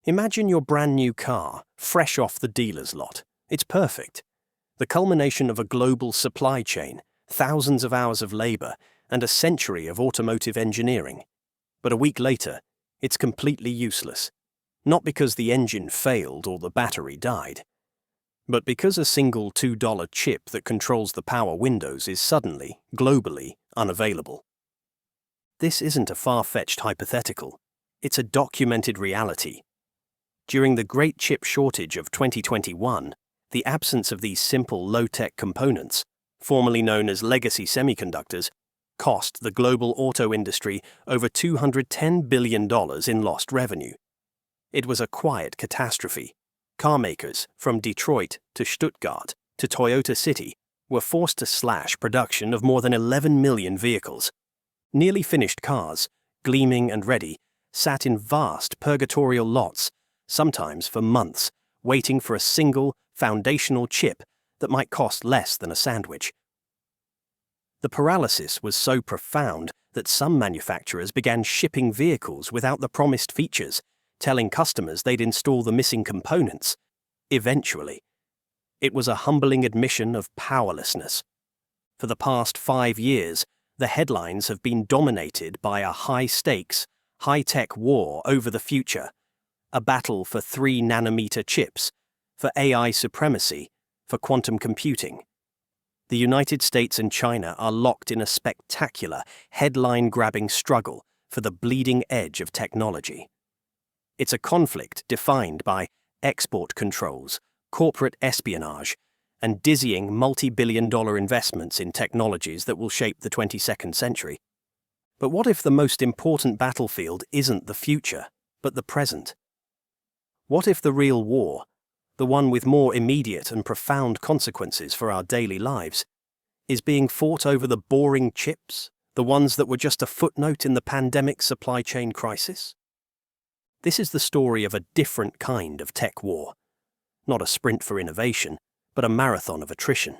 Imagine your brand new car, fresh off the dealer's lot. It's perfect. The culmination of a global supply chain, thousands of hours of labor, and a century of automotive engineering. But a week later, it's completely useless. Not because the engine failed or the battery died, but because a single $2 chip that controls the power windows is suddenly, globally, unavailable. This isn't a far-fetched hypothetical. It's a documented reality. During the Great Chip Shortage of 2021, the absence of these simple low-tech components, formerly known as legacy semiconductors, cost the global auto industry over $210 billion in lost revenue. It was a quiet catastrophe. Carmakers, from Detroit to Stuttgart to Toyota City, were forced to slash production of more than 11 million vehicles. Nearly finished cars, gleaming and ready, sat in vast purgatorial lots, sometimes for months, waiting for a single, foundational chip that might cost less than a sandwich. The paralysis was so profound that some manufacturers began shipping vehicles without the promised features, telling customers they'd install the missing components. Eventually, it was a humbling admission of powerlessness. For the past 5 years, the headlines have been dominated by a high-stakes, high-tech war over the future, a battle for 3-nanometer chips, for AI supremacy, for quantum computing. The United States and China are locked in a spectacular, headline-grabbing struggle for the bleeding edge of technology. It's a conflict defined by export controls, corporate espionage, and dizzying multi-billion-dollar investments in technologies that will shape the 22nd century. But what if the most important battlefield isn't the future, but the present? What if the real war, the one with more immediate and profound consequences for our daily lives, is being fought over the boring chips, the ones that were just a footnote in the pandemic supply chain crisis? This is the story of a different kind of tech war. Not a sprint for innovation, but a marathon of attrition.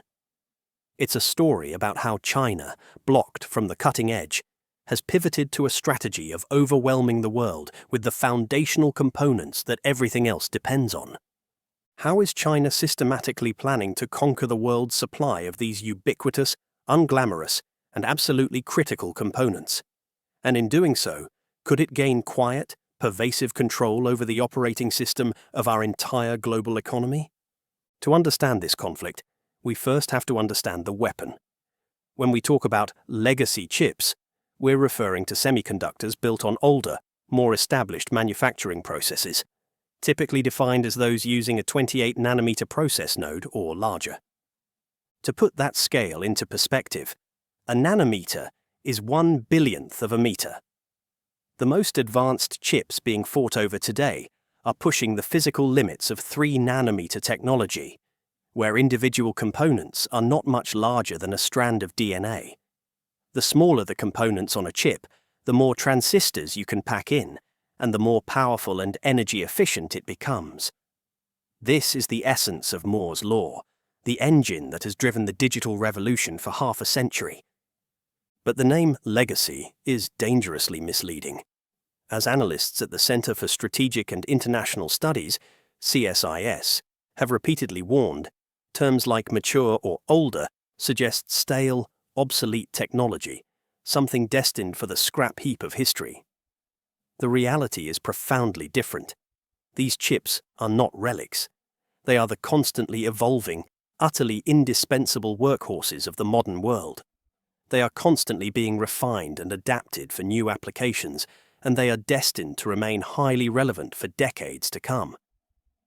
It's a story about how China, blocked from the cutting edge, has pivoted to a strategy of overwhelming the world with the foundational components that everything else depends on. How is China systematically planning to conquer the world's supply of these ubiquitous, unglamorous, and absolutely critical components? And in doing so, could it gain quiet, pervasive control over the operating system of our entire global economy? To understand this conflict, we first have to understand the weapon. When we talk about legacy chips, we're referring to semiconductors built on older, more established manufacturing processes, typically defined as those using a 28-nanometer process node or larger. To put that scale into perspective, a nanometer is 1/1000th of a meter. The most advanced chips being fought over today are pushing the physical limits of 3-nanometer technology, where individual components are not much larger than a strand of DNA. The smaller the components on a chip, the more transistors you can pack in, and the more powerful and energy efficient it becomes. This is the essence of Moore's law, the engine that has driven the digital revolution for half a century. But the name legacy is dangerously misleading. As analysts at the Center for Strategic and International Studies, CSIS, have repeatedly warned, terms like mature or older suggest stale, obsolete technology, something destined for the scrap heap of history. The reality is profoundly different. These chips are not relics. They are the constantly evolving, utterly indispensable workhorses of the modern world. They are constantly being refined and adapted for new applications, and they are destined to remain highly relevant for decades to come.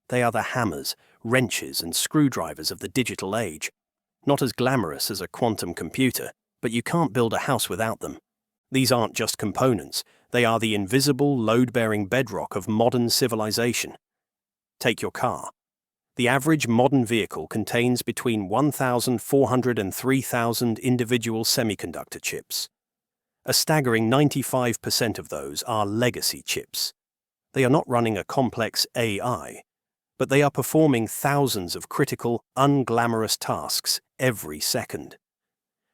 They are the hammers, wrenches, and screwdrivers of the digital age. Not as glamorous as a quantum computer, but you can't build a house without them. These aren't just components, they are the invisible, load-bearing bedrock of modern civilization. Take your car. The average modern vehicle contains between 1,400 and 3,000 individual semiconductor chips. A staggering 95% of those are legacy chips. They are not running a complex AI, but they are performing thousands of critical, unglamorous tasks every second.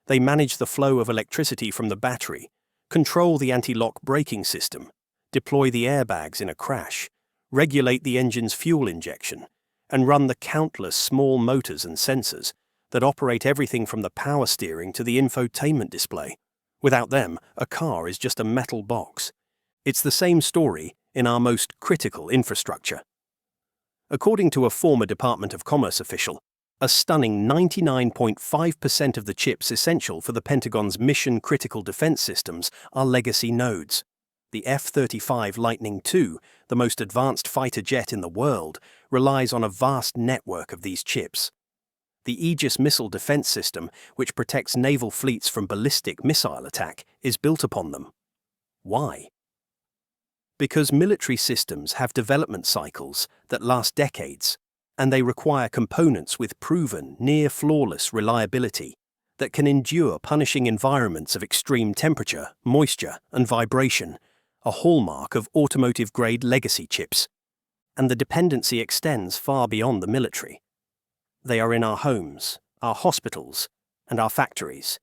They manage the flow of electricity from the battery, control the anti-lock braking system, deploy the airbags in a crash, regulate the engine's fuel injection, and run the countless small motors and sensors that operate everything from the power steering to the infotainment display. Without them, a car is just a metal box. It's the same story in our most critical infrastructure. According to a former Department of Commerce official, a stunning 99.5% of the chips essential for the Pentagon's mission-critical defense systems are legacy nodes. The F-35 Lightning II, the most advanced fighter jet in the world, relies on a vast network of these chips. The Aegis missile defense system, which protects naval fleets from ballistic missile attack, is built upon them. Why? Because military systems have development cycles that last decades, and they require components with proven, near-flawless reliability that can endure punishing environments of extreme temperature, moisture, and vibration, a hallmark of automotive-grade legacy chips. And the dependency extends far beyond the military. They are in our homes, our hospitals, and our factories.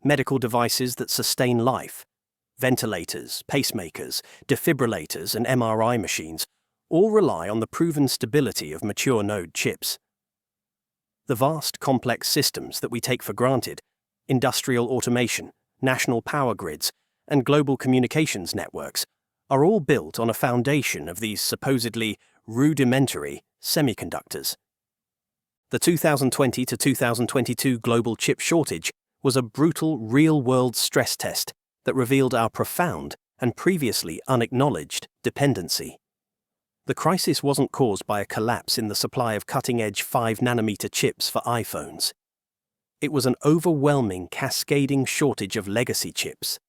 Medical devices that sustain life, ventilators, pacemakers, defibrillators, and MRI machines all rely on the proven stability of mature node chips. The vast, complex systems that we take for granted, industrial automation, national power grids, and global communications networks, are all built on a foundation of these supposedly rudimentary semiconductors. The 2020 to 2022 global chip shortage was a brutal real-world stress test that revealed our profound and previously unacknowledged dependency. The crisis wasn't caused by a collapse in the supply of cutting-edge 5-nanometer chips for iPhones. It was an overwhelming, cascading shortage of legacy chips.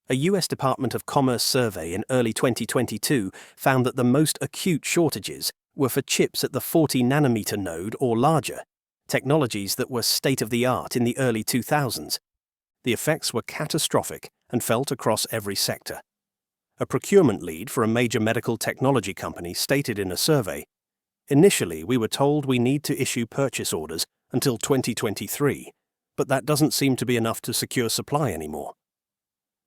A US Department of Commerce survey in early 2022 found that the most acute shortages were for chips at the 40-nanometer node or larger, technologies that were state-of-the-art in the early 2000s. The effects were catastrophic and felt across every sector. A procurement lead for a major medical technology company stated in a survey, "Initially, we were told we need to issue purchase orders until 2023, but that doesn't seem to be enough to secure supply anymore."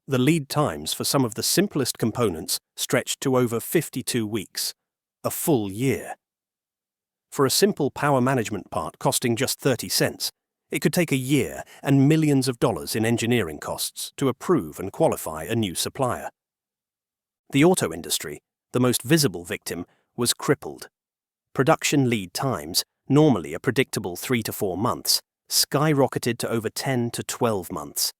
The lead times for some of the simplest components stretched to over 52 weeks, a full year. For a simple power management part costing just 30 cents, it could take a year and millions of dollars in engineering costs to approve and qualify a new supplier. The auto industry, the most visible victim, was crippled. Production lead times, normally a predictable 3 to 4 months, skyrocketed to over 10 to 12 months.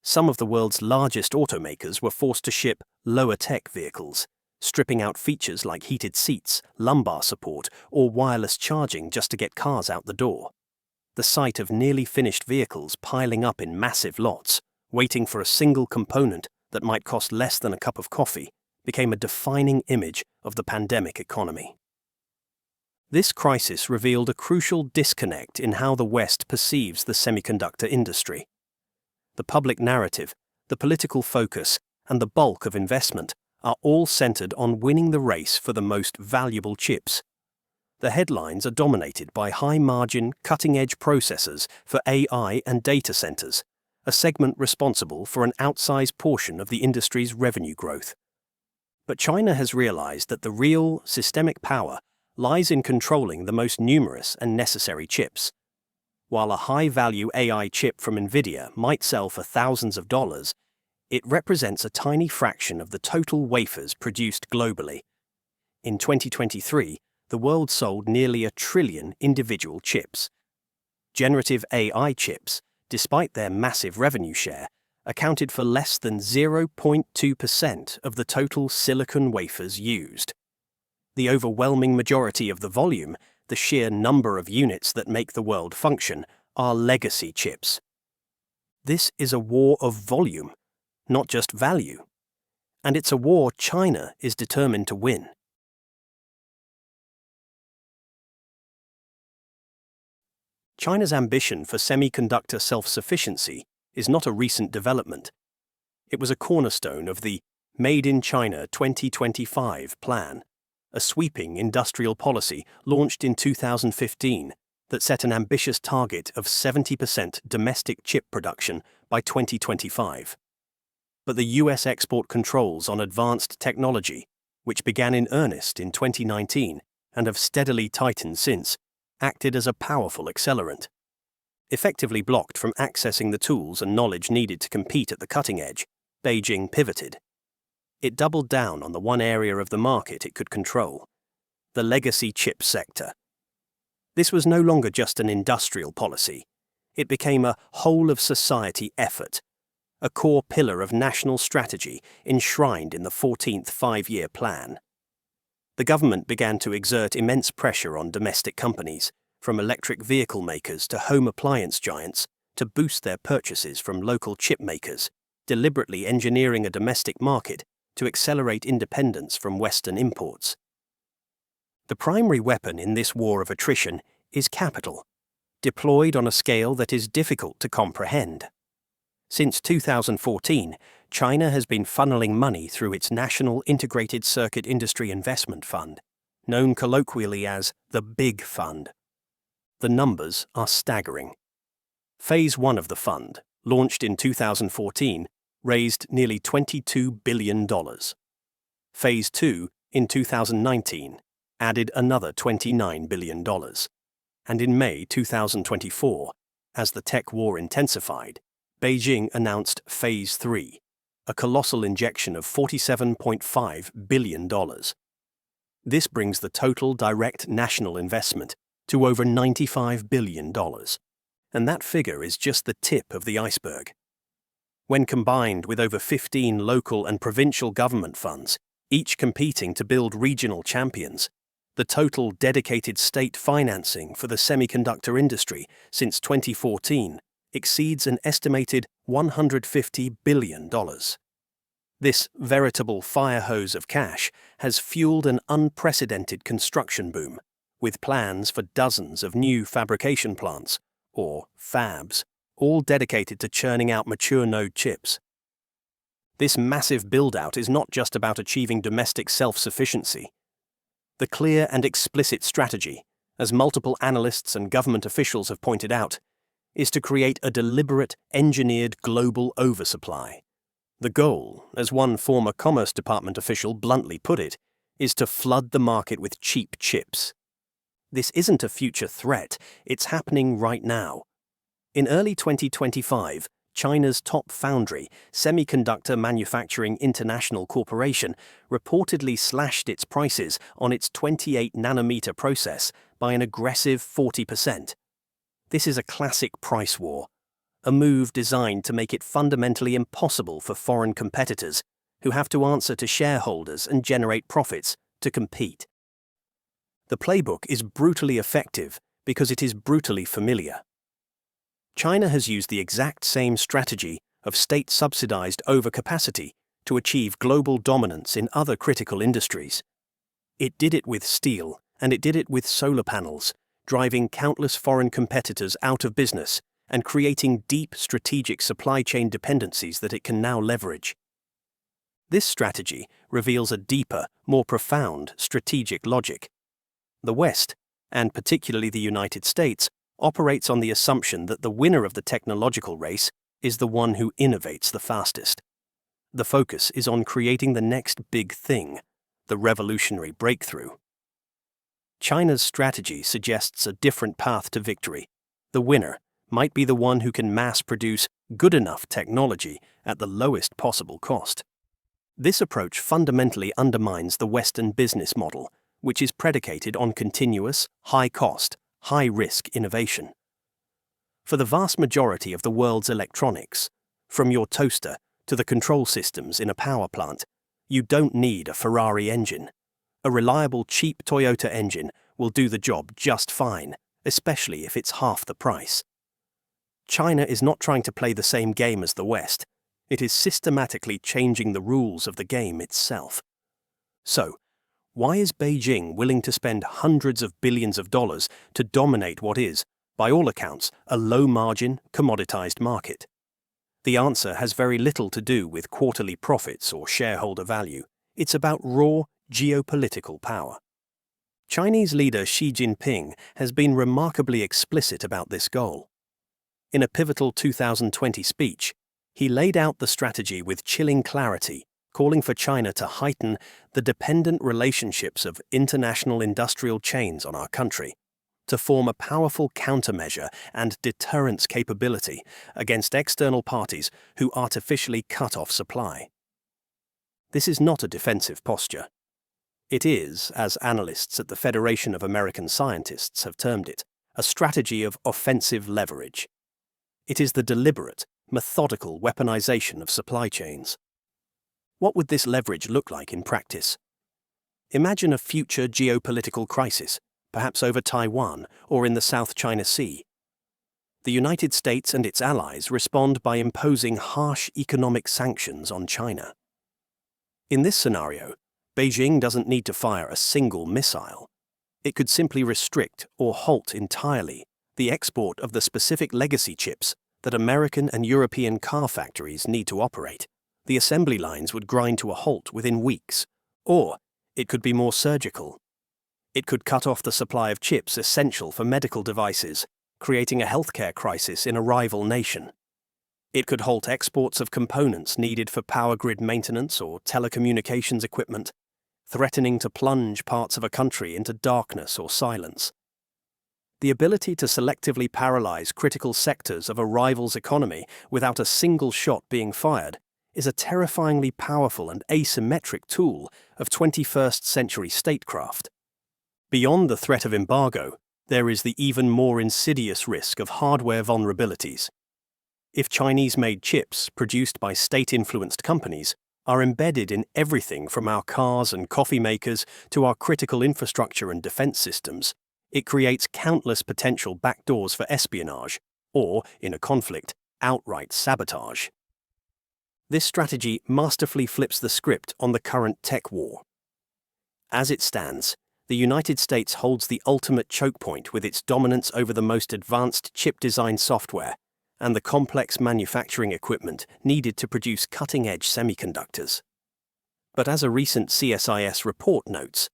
Some of the world's largest automakers were forced to ship lower-tech vehicles, stripping out features like heated seats, lumbar support, or wireless charging just to get cars out the door. The sight of nearly finished vehicles piling up in massive lots, waiting for a single component that might cost less than a cup of coffee, became a defining image of the pandemic economy. This crisis revealed a crucial disconnect in how the West perceives the semiconductor industry. The public narrative, the political focus, and the bulk of investment are all centered on winning the race for the most valuable chips. The headlines are dominated by high-margin, cutting-edge processors for AI and data centers, a segment responsible for an outsized portion of the industry's revenue growth. But China has realized that the real, systemic power lies in controlling the most numerous and necessary chips. While a high-value AI chip from NVIDIA might sell for thousands of dollars, it represents a tiny fraction of the total wafers produced globally. In 2023, the world sold nearly 1 trillion individual chips. Generative AI chips, despite their massive revenue share, accounted for less than 0.2% of the total silicon wafers used. The overwhelming majority of the volume, the sheer number of units that make the world function, are legacy chips. This is a war of volume, not just value. And it's a war China is determined to win. China's ambition for semiconductor self-sufficiency is not a recent development. It was a cornerstone of the Made in China 2025 plan, a sweeping industrial policy launched in 2015 that set an ambitious target of 70% domestic chip production by 2025. But the US export controls on advanced technology, which began in earnest in 2019 and have steadily tightened since, acted as a powerful accelerant. Effectively blocked from accessing the tools and knowledge needed to compete at the cutting edge, Beijing pivoted. It doubled down on the one area of the market it could control: the legacy chip sector. This was no longer just an industrial policy. It became a whole-of-society effort, a core pillar of national strategy enshrined in the 14th Five-Year Plan. The government began to exert immense pressure on domestic companies, from electric vehicle makers to home appliance giants, to boost their purchases from local chip makers, deliberately engineering a domestic market to accelerate independence from Western imports. The primary weapon in this war of attrition is capital, deployed on a scale that is difficult to comprehend. Since 2014, China has been funneling money through its National Integrated Circuit Industry Investment Fund, known colloquially as the Big Fund. The numbers are staggering. Phase 1 of the fund, launched in 2014, raised nearly $22 billion. Phase 2, in 2019, added another $29 billion. And in May 2024, as the tech war intensified, Beijing announced Phase 3, a colossal injection of $47.5 billion. This brings the total direct national investment to over $95 billion. And that figure is just the tip of the iceberg. When combined with over 15 local and provincial government funds, each competing to build regional champions, the total dedicated state financing for the semiconductor industry since 2014 exceeds an estimated $150 billion. This veritable fire hose of cash has fueled an unprecedented construction boom, with plans for dozens of new fabrication plants, or fabs, all dedicated to churning out mature node chips. This massive build-out is not just about achieving domestic self-sufficiency. The clear and explicit strategy, as multiple analysts and government officials have pointed out, is to create a deliberate, engineered global oversupply. The goal, as one former Commerce Department official bluntly put it, is to flood the market with cheap chips. This isn't a future threat, it's happening right now. In early 2025, China's top foundry, Semiconductor Manufacturing International Corporation, reportedly slashed its prices on its 28-nanometer process by an aggressive 40%. This is a classic price war, a move designed to make it fundamentally impossible for foreign competitors, who have to answer to shareholders and generate profits, to compete. The playbook is brutally effective because it is brutally familiar. China has used the exact same strategy of state-subsidized overcapacity to achieve global dominance in other critical industries. It did it with steel, and it did it with solar panels, driving countless foreign competitors out of business and creating deep strategic supply chain dependencies that it can now leverage. This strategy reveals a deeper, more profound strategic logic. The West, and particularly the United States, operates on the assumption that the winner of the technological race is the one who innovates the fastest. The focus is on creating the next big thing, the revolutionary breakthrough. China's strategy suggests a different path to victory. The winner might be the one who can mass-produce good enough technology at the lowest possible cost. This approach fundamentally undermines the Western business model, which is predicated on continuous, high-cost, high-risk innovation. For the vast majority of the world's electronics, from your toaster to the control systems in a power plant, you don't need a Ferrari engine. A reliable, cheap Toyota engine will do the job just fine, especially if it's half the price. China is not trying to play the same game as the West. It is systematically changing the rules of the game itself. So, why is Beijing willing to spend hundreds of billions of dollars to dominate what is, by all accounts, a low-margin, commoditized market? The answer has very little to do with quarterly profits or shareholder value. It's about raw geopolitical power. Chinese leader Xi Jinping has been remarkably explicit about this goal. In a pivotal 2020 speech, he laid out the strategy with chilling clarity, calling for China to heighten the dependent relationships of international industrial chains on our country, to form a powerful countermeasure and deterrence capability against external parties who artificially cut off supply. This is not a defensive posture. It is, as analysts at the Federation of American Scientists have termed it, a strategy of offensive leverage. It is the deliberate, methodical weaponization of supply chains. What would this leverage look like in practice? Imagine a future geopolitical crisis, perhaps over Taiwan or in the South China Sea. The United States and its allies respond by imposing harsh economic sanctions on China. In this scenario, Beijing doesn't need to fire a single missile. It could simply restrict or halt entirely the export of the specific legacy chips that American and European car factories need to operate. The assembly lines would grind to a halt within weeks. Or it could be more surgical. It could cut off the supply of chips essential for medical devices, creating a healthcare crisis in a rival nation. It could halt exports of components needed for power grid maintenance or telecommunications equipment, threatening to plunge parts of a country into darkness or silence. The ability to selectively paralyze critical sectors of a rival's economy without a single shot being fired is a terrifyingly powerful and asymmetric tool of 21st century statecraft. Beyond the threat of embargo, there is the even more insidious risk of hardware vulnerabilities. If Chinese-made chips produced by state-influenced companies are embedded in everything from our cars and coffee makers to our critical infrastructure and defense systems, it creates countless potential backdoors for espionage, or, in a conflict, outright sabotage. This strategy masterfully flips the script on the current tech war. As it stands, the United States holds the ultimate choke point with its dominance over the most advanced chip design software and the complex manufacturing equipment needed to produce cutting-edge semiconductors. But as a recent CSIS report notes,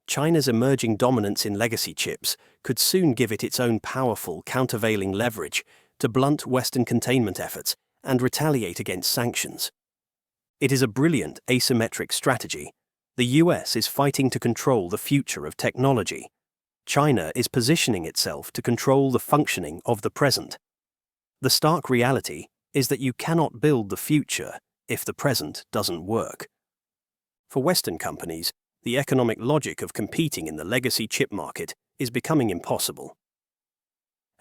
China's emerging dominance in legacy chips could soon give it its own powerful countervailing leverage to blunt Western containment efforts and retaliate against sanctions. It is a brilliant asymmetric strategy. The US is fighting to control the future of technology. China is positioning itself to control the functioning of the present. The stark reality is that you cannot build the future if the present doesn't work. For Western companies, the economic logic of competing in the legacy chip market is becoming impossible.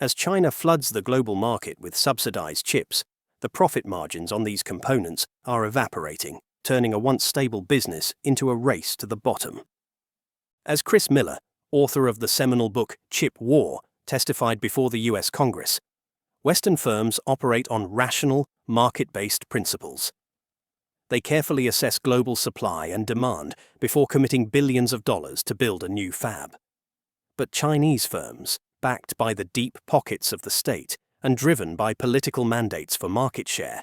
As China floods the global market with subsidized chips, the profit margins on these components are evaporating, turning a once stable business into a race to the bottom. As Chris Miller, author of the seminal book Chip War, testified before the US Congress, Western firms operate on rational, market-based principles. They carefully assess global supply and demand before committing billions of dollars to build a new fab. But Chinese firms, backed by the deep pockets of the state and driven by political mandates for market share,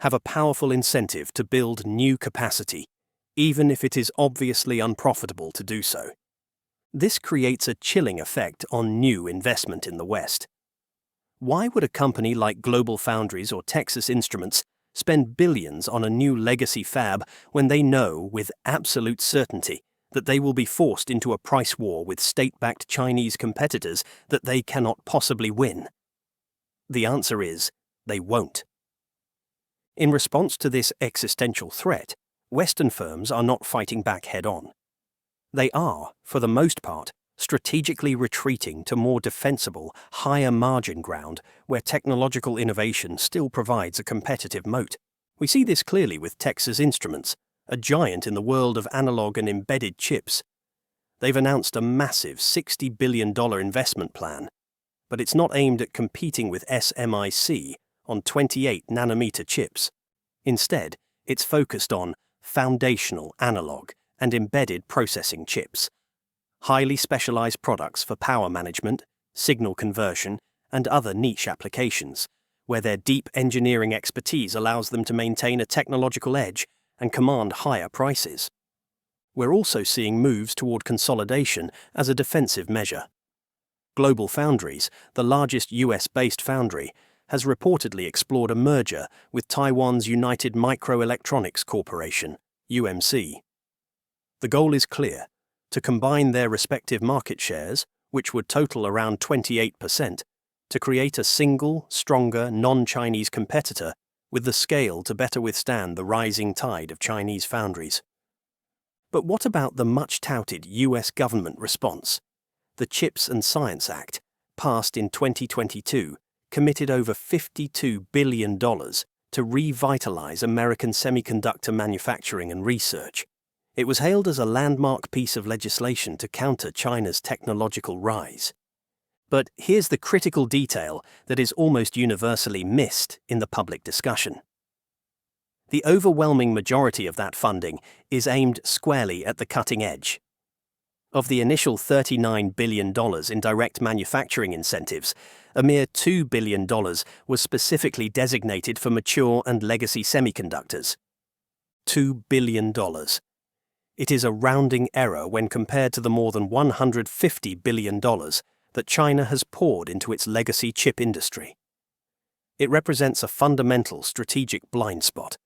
have a powerful incentive to build new capacity, even if it is obviously unprofitable to do so. This creates a chilling effect on new investment in the West. Why would a company like Global Foundries or Texas Instruments spend billions on a new legacy fab when they know with absolute certainty that they will be forced into a price war with state-backed Chinese competitors that they cannot possibly win? The answer is, they won't. In response to this existential threat, Western firms are not fighting back head-on. They are, for the most part, strategically retreating to more defensible, higher margin ground where technological innovation still provides a competitive moat. We see this clearly with Texas Instruments, a giant in the world of analog and embedded chips. They've announced a massive $60 billion investment plan, but it's not aimed at competing with SMIC on 28-nanometer chips. Instead, it's focused on foundational analog and embedded processing chips, highly specialized products for power management, signal conversion, and other niche applications, where their deep engineering expertise allows them to maintain a technological edge and command higher prices. We're also seeing moves toward consolidation as a defensive measure. Global Foundries, the largest US-based foundry, has reportedly explored a merger with Taiwan's United Microelectronics Corporation, UMC. The goal is clear: to combine their respective market shares, which would total around 28%, to create a single, stronger, non-Chinese competitor with the scale to better withstand the rising tide of Chinese foundries. But what about the much-touted US government response? The CHIPS and Science Act, passed in 2022, committed over $52 billion to revitalize American semiconductor manufacturing and research. It was hailed as a landmark piece of legislation to counter China's technological rise. But here's the critical detail that is almost universally missed in the public discussion. The overwhelming majority of that funding is aimed squarely at the cutting edge. Of the initial $39 billion in direct manufacturing incentives, a mere $2 billion was specifically designated for mature and legacy semiconductors. $2 billion. It is a rounding error when compared to the more than $150 billion that China has poured into its legacy chip industry. It represents a fundamental strategic blind spot.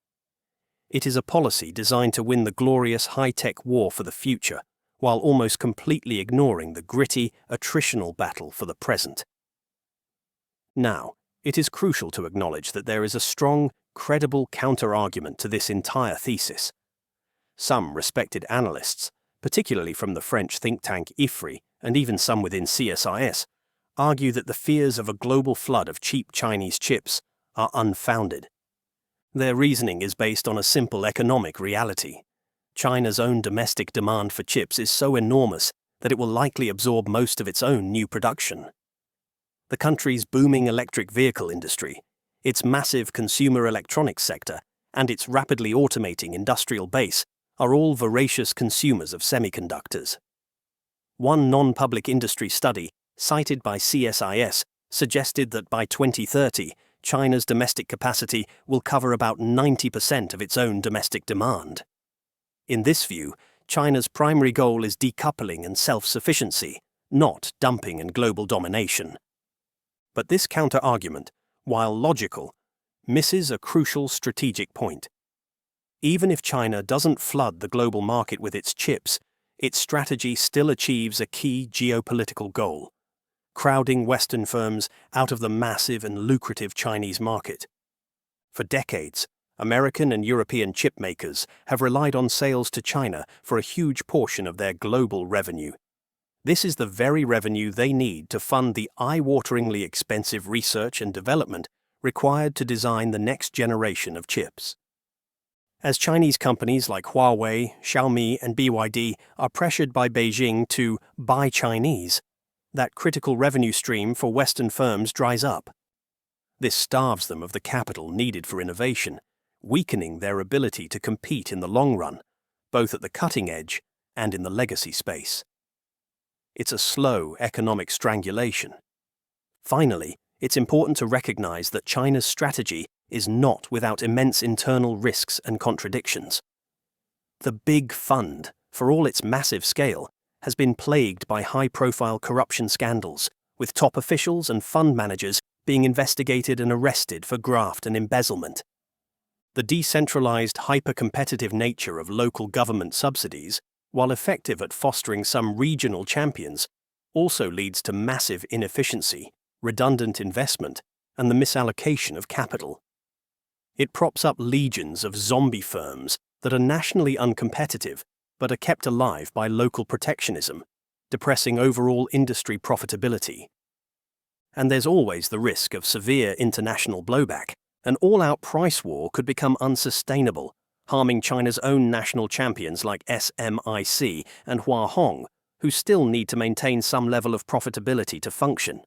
It is a policy designed to win the glorious high-tech war for the future, while almost completely ignoring the gritty, attritional battle for the present. Now, it is crucial to acknowledge that there is a strong, credible counter-argument to this entire thesis. Some respected analysts, particularly from the French think tank IFRI and even some within CSIS, argue that the fears of a global flood of cheap Chinese chips are unfounded. Their reasoning is based on a simple economic reality. China's own domestic demand for chips is so enormous that it will likely absorb most of its own new production. The country's booming electric vehicle industry, its massive consumer electronics sector, and its rapidly automating industrial base are all voracious consumers of semiconductors. One non-public industry study, cited by CSIS, suggested that by 2030, China's domestic capacity will cover about 90% of its own domestic demand. In this view, China's primary goal is decoupling and self-sufficiency, not dumping and global domination. But this counter-argument, while logical, misses a crucial strategic point. Even if China doesn't flood the global market with its chips, its strategy still achieves a key geopolitical goal: crowding Western firms out of the massive and lucrative Chinese market. For decades, American and European chip makers have relied on sales to China for a huge portion of their global revenue. This is the very revenue they need to fund the eye-wateringly expensive research and development required to design the next generation of chips. As Chinese companies like Huawei, Xiaomi, and BYD are pressured by Beijing to buy Chinese, that critical revenue stream for Western firms dries up. This starves them of the capital needed for innovation, weakening their ability to compete in the long run, both at the cutting edge and in the legacy space. It's a slow economic strangulation. Finally, it's important to recognize that China's strategy is not without immense internal risks and contradictions. The Big Fund, for all its massive scale, has been plagued by high-profile corruption scandals, with top officials and fund managers being investigated and arrested for graft and embezzlement. The decentralized, hyper-competitive nature of local government subsidies, while effective at fostering some regional champions, also leads to massive inefficiency, redundant investment, and the misallocation of capital. It props up legions of zombie firms that are nationally uncompetitive but are kept alive by local protectionism, depressing overall industry profitability. And there's always the risk of severe international blowback. An all-out price war could become unsustainable, harming China's own national champions like SMIC and Huahong, who still need to maintain some level of profitability to function.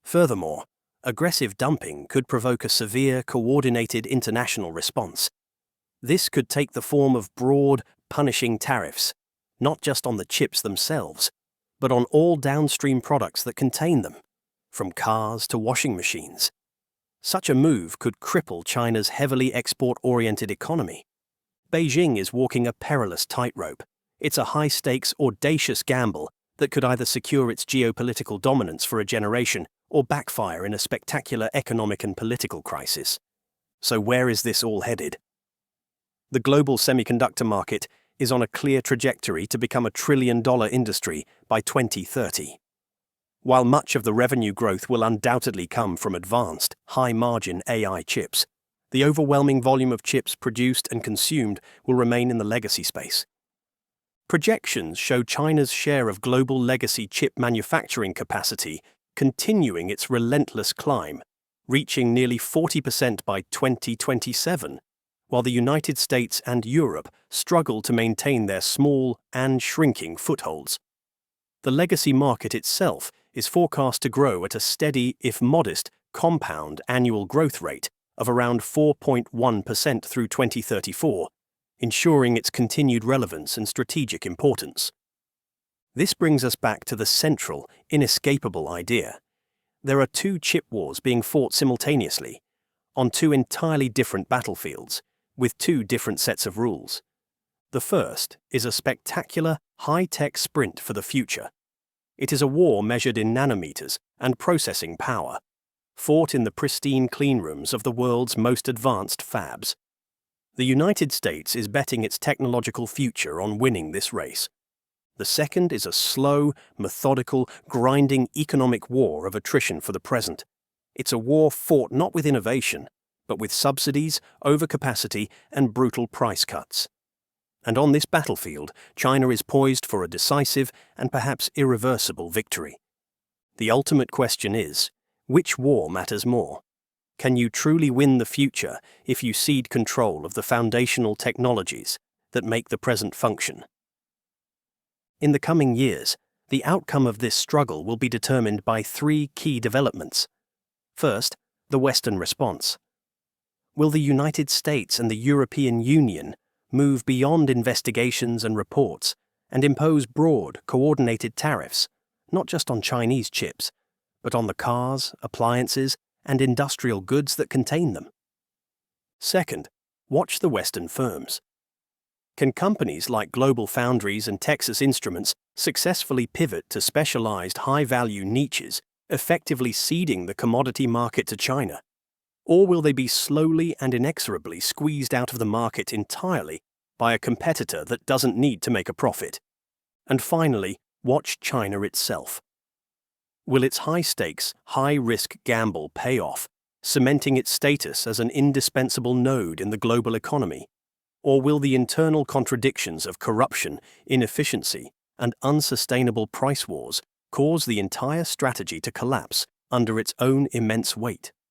Furthermore, aggressive dumping could provoke a severe, coordinated international response. This could take the form of broad, punishing tariffs, not just on the chips themselves, but on all downstream products that contain them, from cars to washing machines. Such a move could cripple China's heavily export-oriented economy. Beijing is walking a perilous tightrope. It's a high-stakes, audacious gamble that could either secure its geopolitical dominance for a generation or backfire in a spectacular economic and political crisis. So where is this all headed? The global semiconductor market is on a clear trajectory to become a trillion-dollar industry by 2030. While much of the revenue growth will undoubtedly come from advanced, high-margin AI chips, the overwhelming volume of chips produced and consumed will remain in the legacy space. Projections show China's share of global legacy chip manufacturing capacity continuing its relentless climb, reaching nearly 40% by 2027, while the United States and Europe struggle to maintain their small and shrinking footholds. The legacy market itself is forecast to grow at a steady, if modest, compound annual growth rate of around 4.1% through 2034, ensuring its continued relevance and strategic importance. This brings us back to the central, inescapable idea. There are two chip wars being fought simultaneously, on two entirely different battlefields, with two different sets of rules. The first is a spectacular, high-tech sprint for the future. It is a war measured in nanometers and processing power, fought in the pristine cleanrooms of the world's most advanced fabs. The United States is betting its technological future on winning this race. The second is a slow, methodical, grinding economic war of attrition for the present. It's a war fought not with innovation, but with subsidies, overcapacity, and brutal price cuts. And on this battlefield, China is poised for a decisive and perhaps irreversible victory. The ultimate question is, which war matters more? Can you truly win the future if you cede control of the foundational technologies that make the present function? In the coming years, the outcome of this struggle will be determined by three key developments. First, the Western response. Will the United States and the European Union move beyond investigations and reports and impose broad, coordinated tariffs, not just on Chinese chips, but on the cars, appliances, and industrial goods that contain them? Second, watch the Western firms. Can companies like Global Foundries and Texas Instruments successfully pivot to specialized high-value niches, effectively ceding the commodity market to China? Or will they be slowly and inexorably squeezed out of the market entirely by a competitor that doesn't need to make a profit? And finally, watch China itself. Will its high-stakes, high-risk gamble pay off, cementing its status as an indispensable node in the global economy? Or will the internal contradictions of corruption, inefficiency, and unsustainable price wars cause the entire strategy to collapse under its own immense weight?